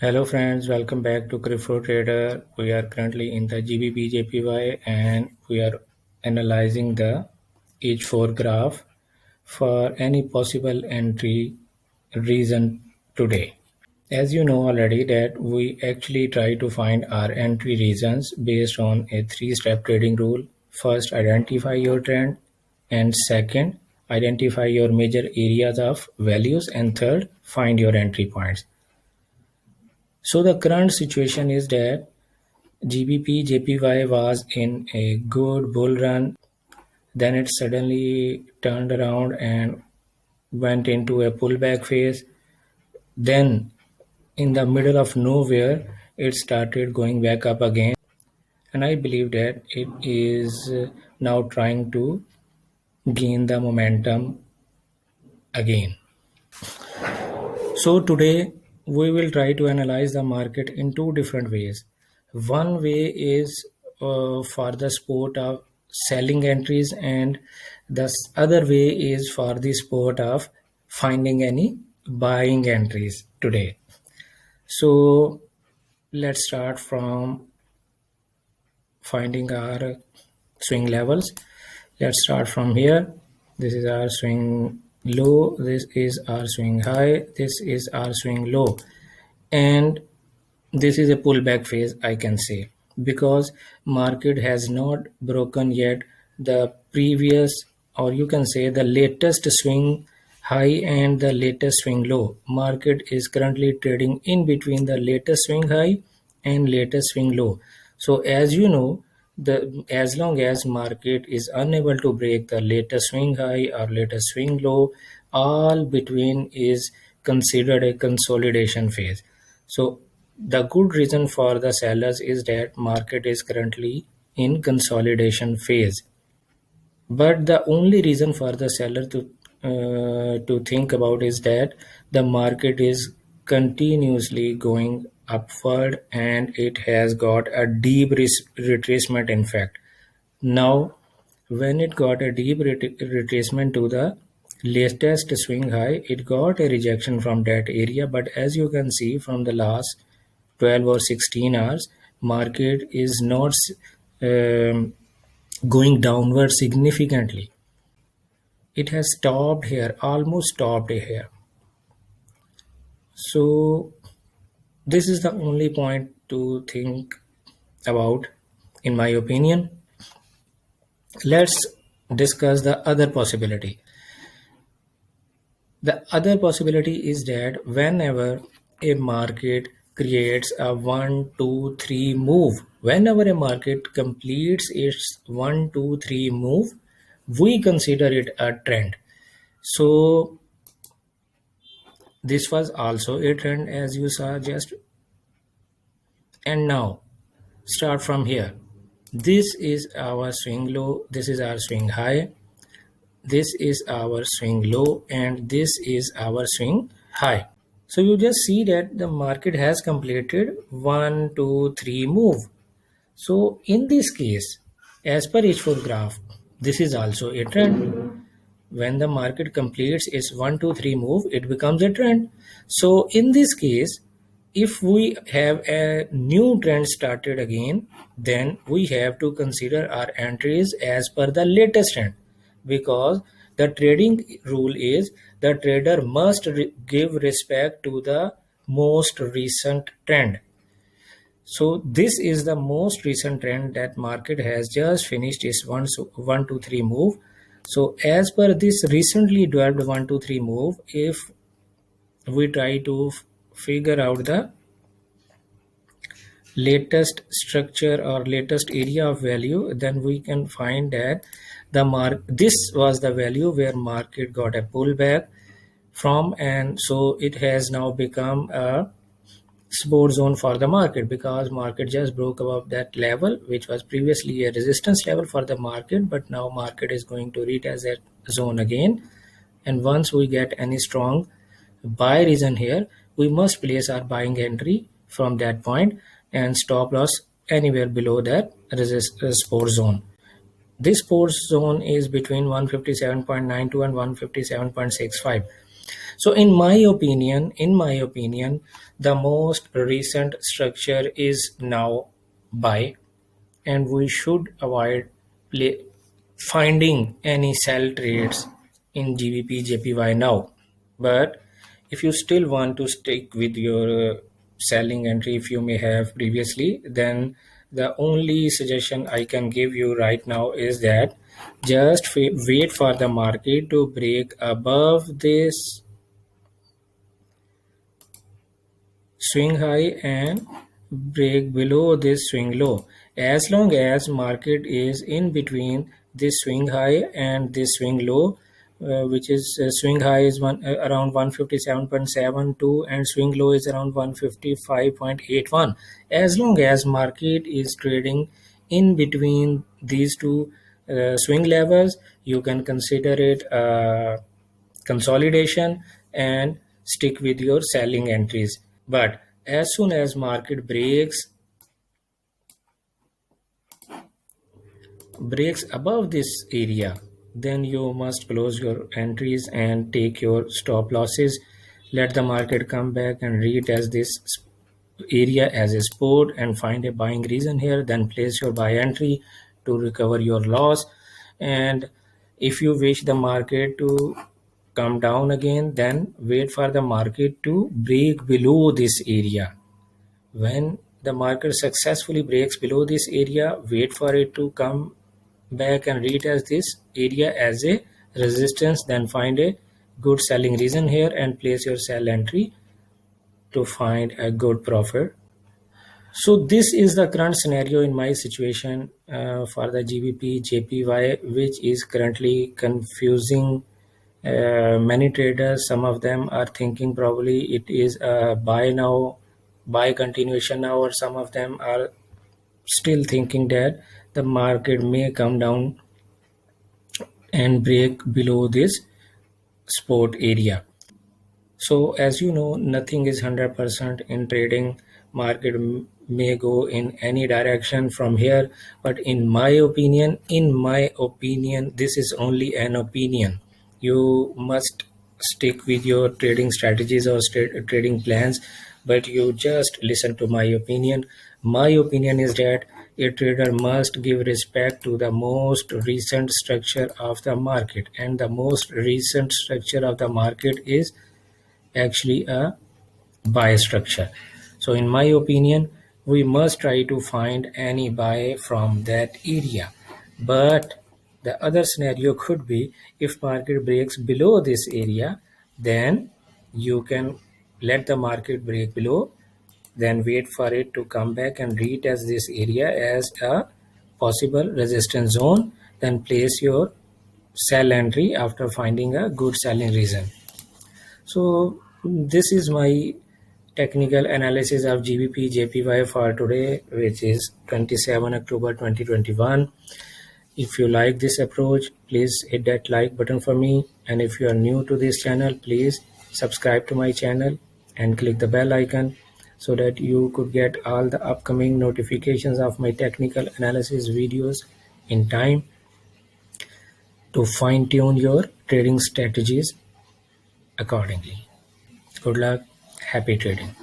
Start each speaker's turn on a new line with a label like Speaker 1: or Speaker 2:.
Speaker 1: Hello friends, welcome back to Crypto Trader. We are currently in the GBP JPY and we are analyzing the H4 graph for any possible entry reason today. As you know already that we actually try to find our entry reasons based on a three-step trading rule. First, identify your trend, and second, identify your major areas of values, and third, find your entry points. So the current situation is that GBP JPY was in a good bull run, then it suddenly turned around and went into a pullback phase. Then in the middle of nowhere, it started going back up again, and I believe that it is now trying to gain the momentum again. So today we will try to analyze the market in two different ways. One way is for the sport of selling entries, and the other way is for the sport of finding any buying entries today. So let's start from finding our swing levels. Let's start from here. This is our swing low, this is our swing high, this is our swing low, and this is a pullback phase, I can say, because market has not broken yet the previous, or you can say the latest swing high and the latest swing low. Market is currently trading in between the latest swing high and latest swing low. So as you know, as long as market is unable to break the latest swing high or latest swing low, all between is considered a consolidation phase. So the good reason for the sellers is that market is currently in consolidation phase. But the only reason for the seller to think about is that the market is continuously going upward and it has got a deep retracement. In fact, now when it got a deep retracement to the latest swing high, it got a rejection from that area. But as you can see from the last 12 or 16 hours, market is not um, going downward significantly. It has stopped here, almost stopped here. So this is the only point to think about, in my opinion. Let's discuss the other possibility. The other possibility is that whenever a market creates a 1, 2, 3 move, whenever a market completes its 1, 2, 3 move, we consider it a trend. So this was also a trend, as you saw just. And now start from here. This is our swing low, this is our swing high, this is our swing low, and this is our swing high. So you just see that the market has completed 1, 2, 3 move. So in this case, as per H4 graph, this is also a trend. When the market completes its 1, 2, 3 move, it becomes a trend. So in this case, if we have a new trend started again, then we have to consider our entries as per the latest trend, because the trading rule is the trader must give respect to the most recent trend. So this is the most recent trend that market has just finished its 1, 2, 3 move. So as per this recently developed 1, 2, 3 move, if we try to figure out the latest structure or latest area of value, then we can find that this was the value where market got a pullback from, and so it has now become a support zone for the market, because market just broke above that level, which was previously a resistance level for the market, but now market is going to retest that zone again. And once we get any strong buy reason here, we must place our buying entry from that point and stop loss anywhere below that support zone. This support zone is between 157.92 and 157.65. So in my opinion, the most recent structure is now buy, and we should avoid play, finding any sell trades in GBP JPY now. But if you still want to stick with your selling entry if you may have previously, then the only suggestion I can give you right now is that just wait for the market to break above this swing high and break below this swing low. As long as market is in between this swing high and this swing low, which is swing high is around 157.72 and swing low is around 155.81. As long as market is trading in between these two swing levels, you can consider it consolidation and stick with your selling entries. But as soon as market breaks above this area, then you must close your entries and take your stop losses. Let the market come back and retest this area as a support and find a buying reason here, then place your buy entry to recover your loss. And if you wish the market to come down again, then wait for the market to break below this area. When the market successfully breaks below this area, wait for it to come back and retest this area as a resistance, then find a good selling reason here and place your sell entry to find a good profit. So this is the current scenario in my situation for the GBP JPY, which is currently confusing many traders. Some of them are thinking probably it is a buy now, buy continuation now, or some of them are still thinking that the market may come down and break below this support area. So as you know, nothing is 100% in trading. Market may go in any direction from here, but in my opinion, this is only an opinion. You must stick with your trading strategies or trading plans, but you just listen to my opinion. My opinion is that a trader must give respect to the most recent structure of the market, and the most recent structure of the market is actually a buy structure. So in my opinion, we must try to find any buy from that area. But the other scenario could be, if market breaks below this area, then you can let the market break below, then wait for it to come back and retest this area as a possible resistance zone, then place your sell entry after finding a good selling reason. So this is my technical analysis of GBP JPY for today, which is 27 October 2021. If you like this approach, please hit that like button for me, and if you are new to this channel, please subscribe to my channel and click the bell icon so that you could get all the upcoming notifications of my technical analysis videos in time to fine tune your trading strategies accordingly. Good luck, happy trading.